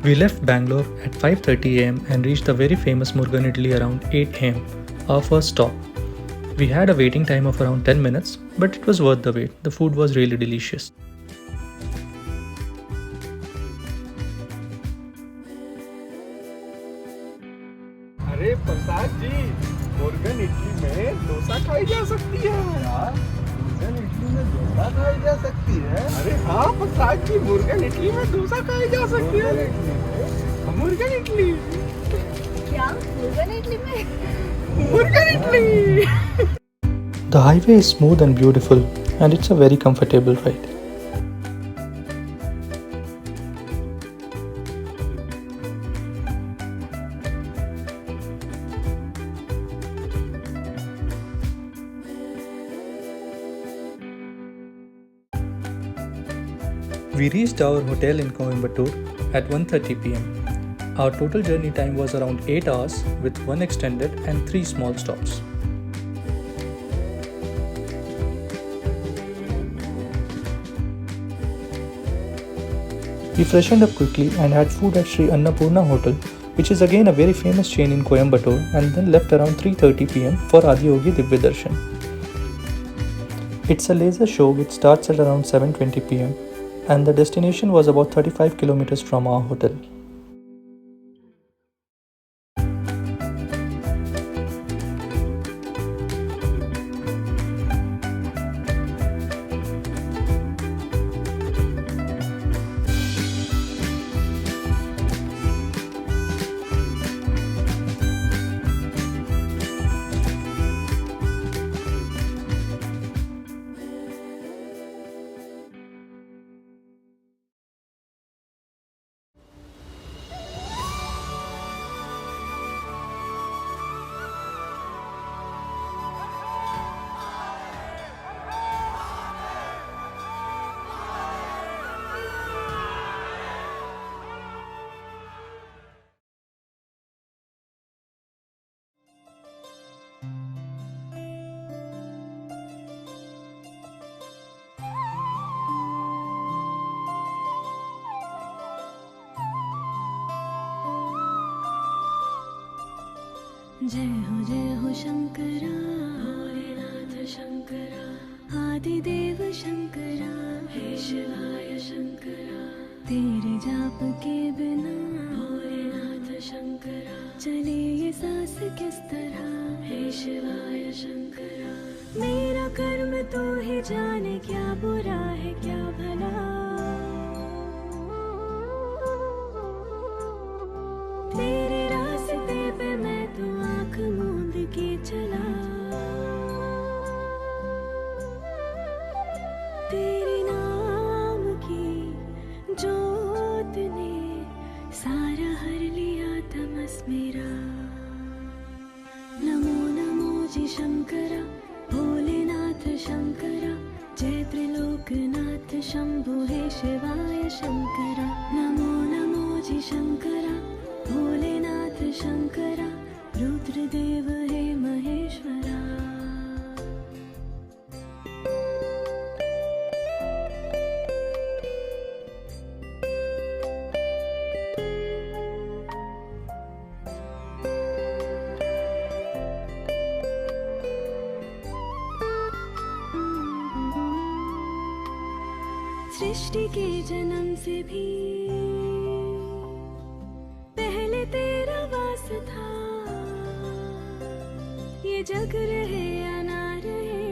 We left Bangalore at 5:30 am and reached the very famous Murugan Idli around 8 am, our first stop. We had a waiting time of around 10 minutes, but it was worth the wait. The food was really delicious. अरे प्रसाद जी, मुर्गन इडली में डोसा खाई जा सकती है यार। मुर्गन इडली में डोसा खाई जा सकती है? अरे हाँ प्रसाद जी, मुर्गन इडली में डोसा खाई जा सकती है। मुर्गन इडली क्या? मुर्गन इडली में? Murugan idli. The highway is smooth and beautiful, and it's a very comfortable ride. We reached our hotel in Coimbatore at 1:30 pm. Our total journey time was around 8 hours with one extended and 3 small stops. We freshened up quickly and had food at Sri Annapurna Hotel, which is again a very famous chain in Coimbatore, and then left around 3:30 pm for Adiyogi Divya Darshan. It's a laser show which starts at around 7:20 pm, and the destination was about 35 kilometers from our hotel. जय हो शंकरा, भोलेनाथ शंकरा, आदिदेव शंकरा, हे शिवाय शंकरा। तेरे जाप के बिना भोलेनाथ शंकरा चले ये सांस किस तरह, हे शिवाय शंकरा। मेरा कर्म तो ही जाने, क्या बुरा है क्या भला। तेरे रास्ते पे मैं तो आँख मूंद के चला। तेरे नाम की जोत ने सारा हर लिया तमस मेरा। नमो नमो जी शंकरा, भोलेनाथ शंकरा, जय त्रिलोकनाथ शंभु हे शिवाय शंकरा। नमो नमो जी शंकरा, भोलेनाथ शंकरा, रुद्रदेव हे महेश्वरा। सृष्टि के जन्म से भी पहले तेरा वास था। ये जग रहे या ना रहे,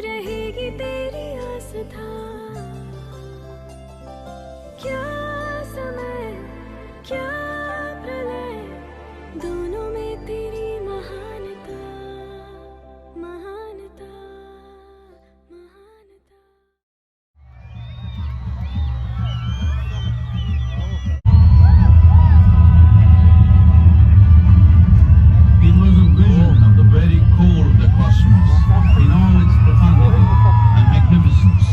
रहेगी तेरी आस था। क्या समय क्या प्रलय, दोनों में तेरी महानता, महानता, महानता। It was a vision of the very core of the cosmos, in all its profundity and magnificence,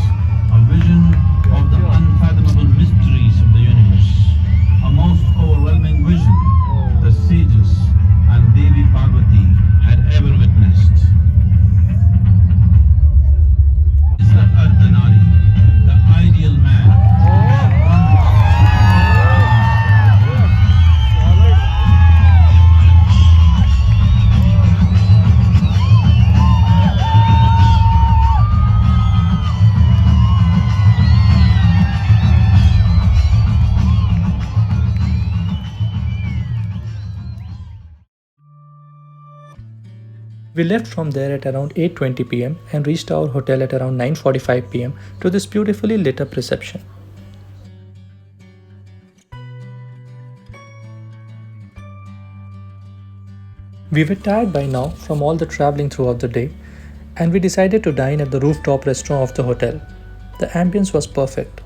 We left from there at around 8:20 pm and reached our hotel at around 9:45 pm to this beautifully lit up reception. We were tired by now from all the traveling throughout the day, and we decided to dine at the rooftop restaurant of the hotel. The ambience was perfect.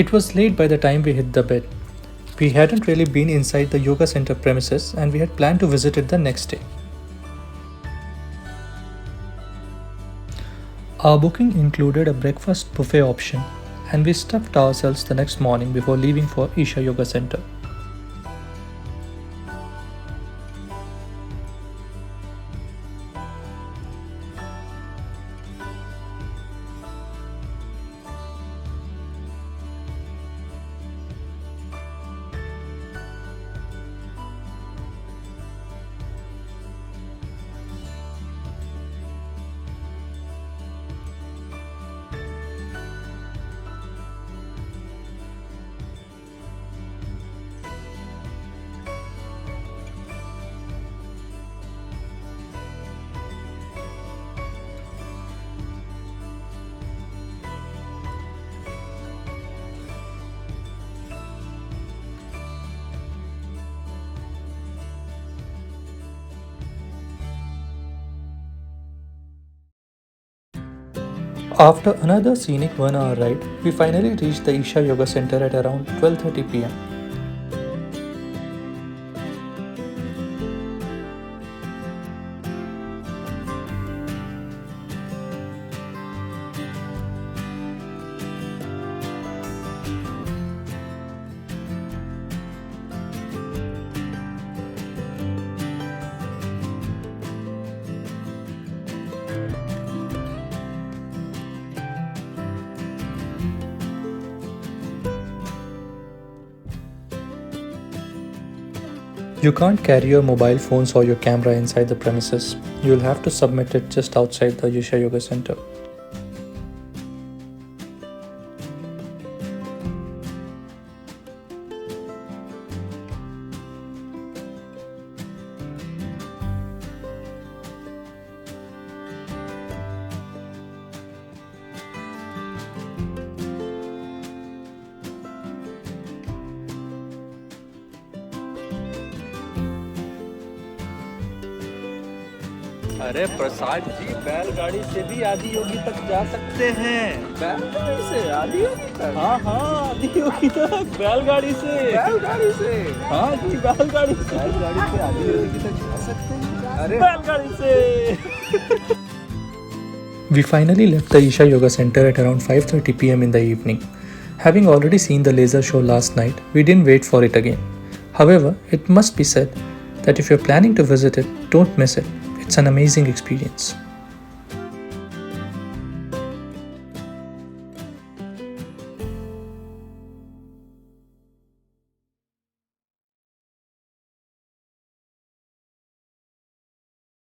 It was late by the time we hit the bed. We hadn't really been inside the yoga center premises and we had planned to visit it the next day. Our booking included a breakfast buffet option and we stuffed ourselves the next morning before leaving for Isha Yoga Center. After another scenic 1 hour ride, we finally reached the Isha Yoga Center at around 12:30 pm. You can't carry your mobile phones or your camera inside the premises. You'll have to submit it just outside the Isha Yoga Center. अरे प्रसाद जी, बैलगाड़ी से भी आदियोगी तक जा सकते हैं। बैलगाड़ी से आदियोगी तक? हाँ हाँ, आदियोगी तक बैलगाड़ी से। बैलगाड़ी से? हाँ जी, बैलगाड़ी से। बैलगाड़ी से आदियोगी तक जा सकते हैं? अरे बैलगाड़ी से। We finally left the Isha Yoga Center at around 5:30 pm in the evening. Having already seen the laser show last night, we didn't wait for it again. However, it must be said that if you're planning to visit it, don't miss it. It's an amazing experience.